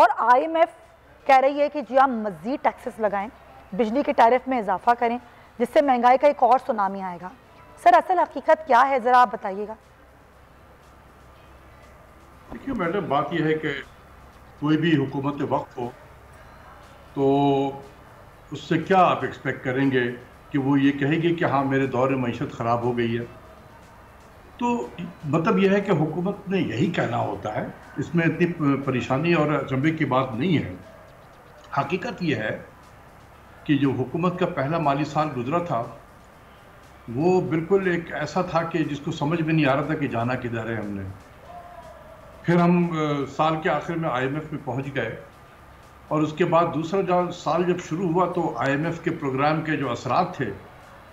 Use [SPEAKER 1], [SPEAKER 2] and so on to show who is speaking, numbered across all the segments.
[SPEAKER 1] اور IMF کہہ رہی ہے کہ جی آپ مزید ٹیکسز لگائیں، بجلی کے ٹیرف میں اضافہ کریں، جس سے مہنگائی کا ایک اور سونامی آئے گا۔ سر اصل حقیقت کیا ہے، ذرا آپ بتائیے گا۔
[SPEAKER 2] دیکھیے میڈم، بات یہ ہے کہ کوئی بھی حکومت وقت ہو تو اس سے کیا آپ ایکسپیکٹ کریں گے کہ وہ یہ کہے گی کہ ہاں میرے دور معیشت خراب ہو گئی ہے؟ تو مطلب یہ ہے کہ حکومت نے یہی کہنا ہوتا ہے، اس میں اتنی پریشانی اور اچنبھے کی بات نہیں ہے۔ حقیقت یہ ہے کہ جو حکومت کا پہلا مالی سال گزرا تھا وہ بالکل ایک ایسا تھا کہ جس کو سمجھ میں نہیں آ رہا تھا کہ جانا کدھر ہے ہم نے۔ پھر ہم سال کے آخر میں IMF میں پہنچ گئے، اور اس کے بعد دوسرا سال جب شروع ہوا تو IMF کے پروگرام کے جو اثرات تھے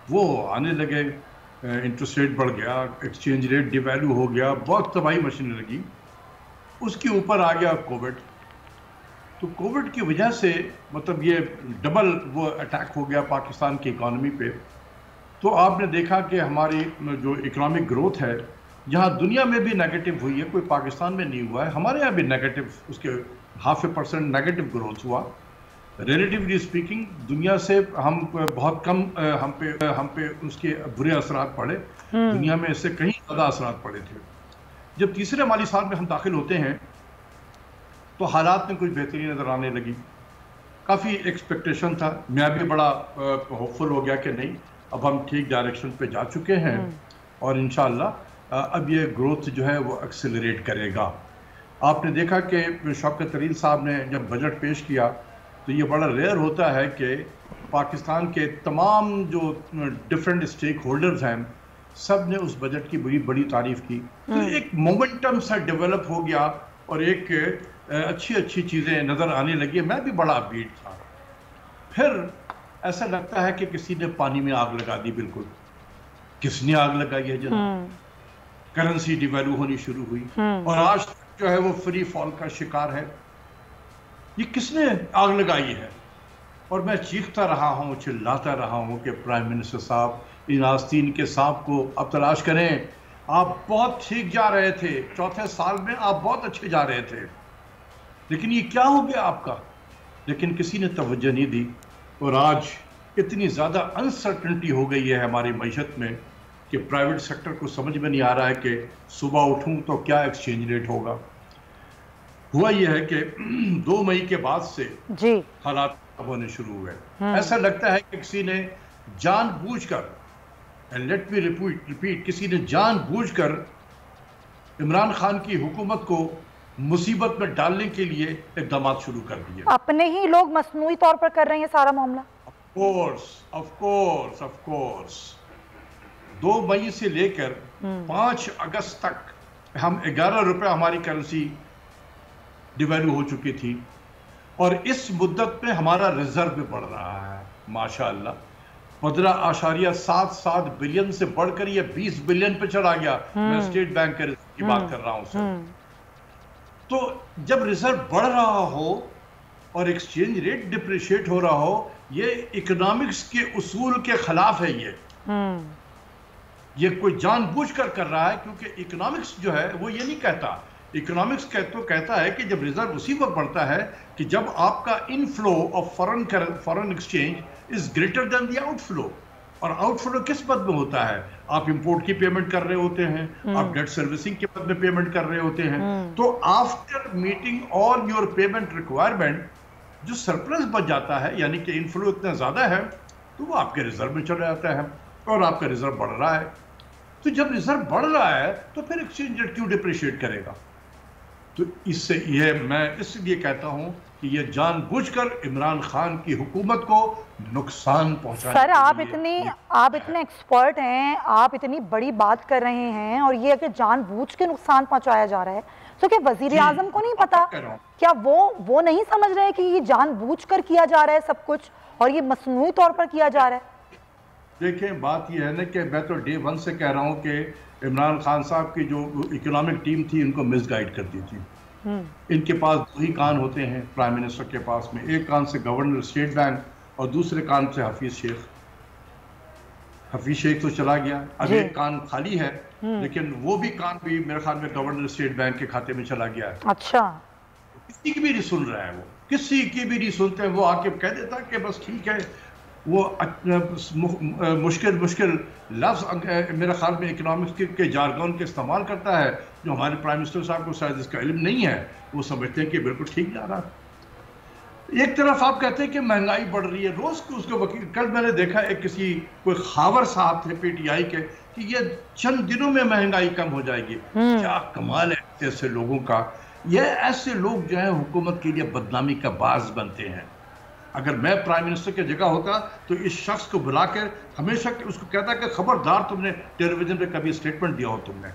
[SPEAKER 2] وہ آنے لگے۔ انٹرسٹ ریٹ بڑھ گیا، ایکسچینج ریٹ ڈی ویلیو ہو گیا، بہت تباہی مچنے لگی۔ اس کے اوپر آ گیا کووڈ۔ تو کووڈ کی وجہ سے مطلب یہ ڈبل وہ اٹیک ہو گیا پاکستان کی اکانومی پہ۔ تو آپ نے دیکھا کہ ہماری جو اکنامک گروتھ ہے، جہاں دنیا میں بھی نیگیٹو ہوئی ہے، کوئی پاکستان میں نہیں ہوا ہے، ہمارے یہاں بھی نیگیٹو، اس کے 0.5% نیگیٹو گروتھ ہوا۔ ریلیٹیولی اسپیکنگ دنیا سے ہم بہت کم ہم پہ اس کے برے اثرات پڑے، دنیا میں اس سے کہیں زیادہ اثرات پڑے تھے۔ جب تیسرے مالی سال میں ہم داخل ہوتے ہیں تو حالات میں کچھ بہتری نظر آنے لگی، کافی ایکسپیکٹیشن تھا، میں بھی بڑا ہوپ فل ہو گیا کہ نہیں اب ہم ٹھیک ڈائریکشن پہ جا چکے ہیں اور انشاءاللہ اب یہ گروتھ جو ہے وہ ایکسیلریٹ کرے گا۔ آپ نے دیکھا کہ شوکت طویل صاحب نے جب بجٹ پیش کیا تو یہ بڑا ریئر ہوتا ہے کہ پاکستان کے تمام جو ڈیفرنٹ اسٹیک ہولڈرز ہیں سب نے اس بجٹ کی بڑی تعریف کی۔ تو ایک مومنٹم سا ڈیولپ ہو گیا اور ایک اچھی چیزیں نظر آنے لگی۔ میں بھی بڑا اپبیٹ تھا۔ پھر ایسا لگتا ہے کہ کسی نے پانی میں آگ لگا دی۔ بالکل کس نے آگ لگائی ہے جناب؟ کرنسی ڈی ویلیو ہونی شروع ہوئی اور آج جو ہے وہ فری فال کا شکار ہے۔ یہ کس نے آگ لگائی ہے؟ اور میں چیختا رہا ہوں، چلاتا رہا ہوں کہ پرائم منسٹر صاحب ان آستین کے سانپ کو اب تلاش کریں۔ آپ بہت ٹھیک جا رہے تھے، چوتھے سال میں آپ بہت اچھے جا رہے تھے، لیکن یہ کیا ہو گیا آپ کا؟ لیکن کسی نے توجہ نہیں دی، اور آج اتنی زیادہ انسرٹنٹی ہو گئی ہے ہماری معیشت میں کہ پرائیویٹ سیکٹر کو سمجھ میں نہیں آ رہا ہے کہ صبح اٹھوں تو کیا ایکسچینج ریٹ ہوگا۔ ہوا یہ ہے کہ 2 مئی کے بعد سے حالات ہونے شروع ہوئے۔ ایسا لگتا ہے کہ کسی نے جان بوجھ کر، لیٹ می ریپیٹ، کسی نے جان بوجھ کر عمران خان کی حکومت کو مصیبت میں ڈالنے کے لیے اقدامات شروع کر دیے۔
[SPEAKER 1] اپنے ہی لوگ مصنوعی طور پر کر رہے ہیں سارا معاملہ۔
[SPEAKER 2] آف کورس 2 مئی سے لے کر 5 اگست تک ہم 11 روپے ہماری کرنسی ڈی ویلیو ہو چکی تھی، اور اس مدت میں ہمارا ریزرو بھی بڑھ رہا ہے ماشاءاللہ۔ 15.77 بلین سے بڑھ کر یہ 20 بلین پہ چلا گیا۔ میں اسٹیٹ بینک کے ریزرو کی بات کر رہا ہوں سر۔ تو جب ریزرو بڑھ رہا ہو اور ایکسچینج ریٹ ڈپریشیٹ ہو رہا ہو، یہ اکنامکس کے اصول کے خلاف ہے۔ یہ کوئی جان بوجھ کر رہا ہے، کیونکہ اکنامکس جو ہے وہ یہ نہیں کہتا۔ اکنامکس کہتا ہے کہ جب ریزرو اسی وقت بڑھتا ہے کہ جب آپ کا in flow of foreign exchange is greater than the out flow. اور آؤٹ فلو کس مد میں ہوتا ہے؟ آپ امپورٹ کی پیمنٹ کر رہے ہوتے ہیں، آپ ڈیٹ سروسنگ کے مد میں پیمنٹ کر رہے ہوتے ہیں۔ تو after meeting all your payment requirement جو سرپلس بچ جاتا ہے، یعنی کہ ان فلو اتنا زیادہ ہے، تو وہ آپ کے ریزرو میں چلا جاتا ہے اور آپ کا ریزرو بڑھ رہا ہے۔ تو جب ریزرو بڑھ رہا ہے تو پھر ایکسچینج ریٹ کیوں ڈپریشیٹ کرے گا؟ تو اس سے یہ میں اس لیے کہتا ہوں کہ یہ جان بوجھ کر عمران خان کی حکومت کو نقصان پہنچانے
[SPEAKER 1] سر آپ اتنے ایکسپرٹ ہیں، آپ اتنی بڑی بات کر رہے ہیں، اور یہ کہ جان بوجھ کے نقصان پہنچایا جا رہا ہے، تو کیا وزیر اعظم کو نہیں پتا؟ کیا وہ نہیں سمجھ رہے کہ یہ جان بوجھ کر کیا جا رہا ہے سب کچھ، اور یہ مصنوعی طور پر کیا جا رہا ہے؟
[SPEAKER 2] دیکھیں بات یہ ہے نا کہ میں تو ڈے 1 سے کہہ رہا ہوں کہ عمران خان صاحب کی جو اکنامک ٹیم تھی ان کو مس گائیڈ کرتی تھی۔ ان کے پاس 2 ہی کان ہوتے ہیں پرائم منسٹر کے پاس میں، ایک کان سے گورنر اسٹیٹ بینک اور دوسرے کان سے حفیظ شیخ تو چلا گیا، اب ایک کان خالی ہے، لیکن وہ بھی کان بھی میرے خیال میں گورنر اسٹیٹ بینک کے کھاتے میں چلا گیا ہے۔
[SPEAKER 1] اچھا
[SPEAKER 2] کسی کی بھی نہیں سن رہا ہے، وہ کسی کی بھی نہیں سنتے. وہ آ کے کہہ دیتا کہ بس ٹھیک ہے. وہ مشکل لفظ میرے خیال میں اکنامکس کے جارگون کے استعمال کرتا ہے، جو ہمارے پرائم منسٹر صاحب کو شاید اس کا علم نہیں ہے. وہ سمجھتے ہیں کہ بالکل ٹھیک جا رہا. ایک طرف آپ کہتے ہیں کہ مہنگائی بڑھ رہی ہے. روز کو اس کے وکیل، کل میں نے دیکھا ایک کوئی خاور صاحب تھے پی ٹی آئی کے، کہ یہ چند دنوں میں مہنگائی کم ہو جائے گی. کیا کمال ہے ایسے لوگوں کا. یہ ایسے لوگ جو ہیں حکومت کے لیے بدنامی کا باعث بنتے ہیں. اگر میں پرائم منسٹر کی جگہ ہوتا تو اس شخص کو بلا کر ہمیشہ اس کو کہتا کہ خبردار تم نے ٹیلی ویژن پہ کبھی اسٹیٹمنٹ دیا ہو تم نے.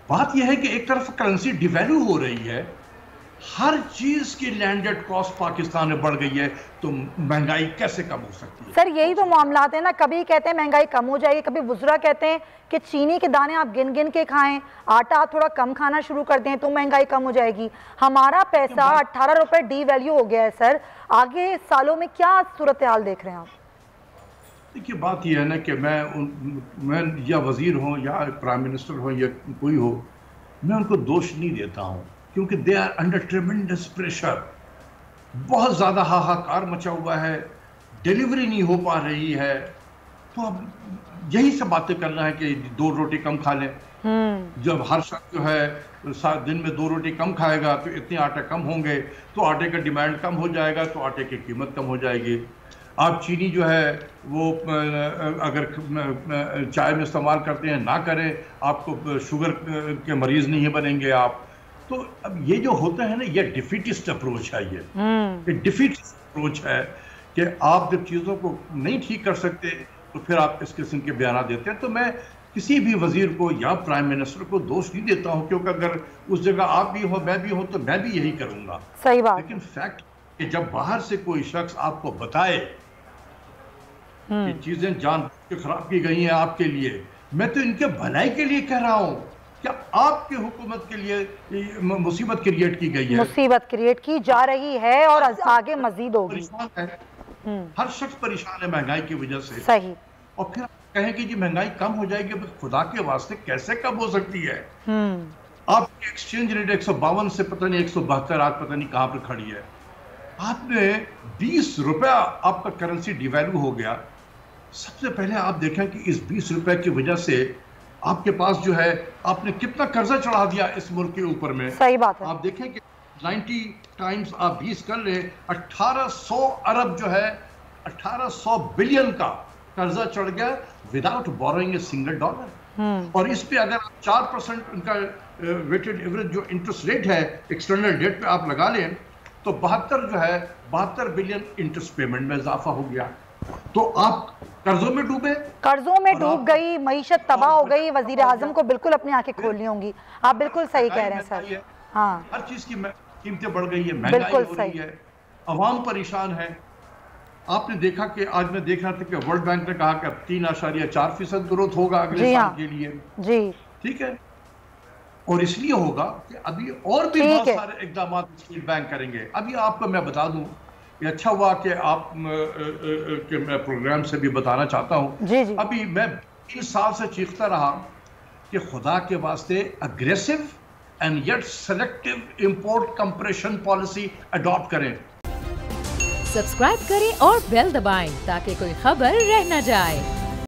[SPEAKER 2] بات یہ ہے کہ ایک طرف کرنسی ڈیویلیو ہو رہی ہے، ہر چیز کی لینڈڈ کاسٹ پاکستان میں بڑھ گئی ہے، تو مہنگائی کیسے کم ہو سکتی ہے؟
[SPEAKER 1] سر یہی تو معاملات ہیں نا. کبھی کہتے ہیں مہنگائی کم ہو جائے گی، کبھی وزراء کہتے ہیں کہ چینی کے دانے آپ گن گن کے کھائیں، آٹا آپ تھوڑا کم کھانا شروع کر دیں تو مہنگائی کم ہو جائے گی. ہمارا پیسہ 18 روپے ڈی ویلیو ہو گیا ہے سر. آگے سالوں میں کیا صورتحال دیکھ رہے ہیں آپ؟
[SPEAKER 2] دیکھیے بات یہ ہے نا کہ میں یا وزیر ہوں یا پرائم منسٹر ہوں یا کوئی ہو، میں ان کو دوش نہیں دیتا ہوں، کیونکہ they are under tremendous pressure. بہت زیادہ ہاہاکار مچا ہوا ہے، ڈیلیوری نہیں ہو پا رہی ہے. تو اب یہی سب باتیں کرنا ہے کہ 2 روٹی کم کھا لیں. جب ہر شخص جو ہے دن میں 2 روٹی کم کھائے گا تو اتنے آٹے کم ہوں گے، تو آٹے کا ڈیمانڈ کم ہو جائے گا، تو آٹے کی قیمت کم ہو جائے گی. آپ چینی جو ہے وہ اگر چائے میں استعمال کرتے ہیں نہ کریں، آپ کو شوگر کے مریض نہیں بنیں گے آپ. تو اب یہ جو ہوتا ہے نا، یہ ڈیفیٹسٹ اپروچ ہے. یہ ڈیفیٹسٹ اپروچ ہے کہ آپ جب چیزوں کو نہیں ٹھیک کر سکتے تو پھر آپ اس قسم کے بیانات دیتے ہیں. تو میں کسی بھی وزیر کو یا پرائم منسٹر کو دوش نہیں دیتا ہوں، کیونکہ اگر اس جگہ آپ بھی ہو میں بھی ہوں تو میں بھی یہی کروں گا.
[SPEAKER 1] صحیح بات.
[SPEAKER 2] لیکن فیکٹ کہ جب باہر سے کوئی شخص آپ کو بتائے کہ چیزیں جان بوجھ کے خراب کی گئی ہیں آپ کے لیے، میں تو ان کے بھلائی کے لیے کہہ رہا ہوں. کیا آپ کی حکومت کے لیے مصیبت کریٹ کی گئی ہے؟
[SPEAKER 1] مصیبت کریٹ کی جا رہی ہے اور آگے مزید ہوگی.
[SPEAKER 2] ہر شخص پریشان ہے مہنگائی کی وجہ سے.
[SPEAKER 1] صحیح.
[SPEAKER 2] اور پھر کہیں کہ جی مہنگائی کم ہو جائے گی، خدا کے واسطے کیسے کم ہو سکتی ہے؟ آپ کی ایکسچینج ریٹ 152 سے پتہ نہیں 172 آج پتہ نہیں کہاں پر کھڑی ہے. آپ نے 20 روپے آپ کا کرنسی ڈیویلیو ہو گیا. سب سے پہلے آپ دیکھیں کہ اس 20 روپے کی وجہ سے آپ کے پاس جو ہے آپ نے کتنا قرضہ چڑھا دیا اس ملک کے اوپر میں.
[SPEAKER 1] صحیح بات ہے.
[SPEAKER 2] آپ دیکھیں کہ 90 ٹائمز آپ 20 کر لیں، 1800 ارب جو ہے 1800 بلین کا قرضہ چڑھ گیا without borrowing a single dollar. اور اس پہ اگر آپ 4% ان کا ویٹڈ ایوریج جو انٹرسٹ ریٹ ہے ایکسٹرنل ڈیٹ پہ آپ لگا لیں تو 72 بلین انٹرسٹ پیمنٹ میں اضافہ ہو گیا. تو آپ قرضوں میں
[SPEAKER 1] ڈوب گئی، معیشت تباہ ہو گئی. وزیر اعظم کو بالکل اپنی آنکھیں کھولنی ہوں گی. آپ بالکل صحیح کہہ رہے ہیں سر. ہاں،
[SPEAKER 2] ہر چیز کی قیمتیں بڑھ گئی ہے، مہنگائی ہو رہی ہے، عوام پریشان ہے. آپ نے دیکھا کہ آج میں دیکھ رہا تھا کہ ورلڈ بینک نے کہا کہ 3.4% گروتھ ہوگا اگلے سال کے لیے.
[SPEAKER 1] جی
[SPEAKER 2] ٹھیک ہے. اور اس لیے ہوگا کہ ابھی اور بھی بہت سارے اقدامات اسٹیٹ بینک کریں گے. ابھی آپ کو میں بتا دوں، یہ اچھا ہوا کہ آپ کے میں پروگرام سے بھی بتانا چاہتا ہوں. ابھی میں 3 سال سے چیختا رہا کہ خدا کے واسطے aggressive and yet selective import compression policy adopt کریں.
[SPEAKER 3] سبسکرائب کریں اور بیل دبائیں تاکہ کوئی خبر رہ نہ جائے.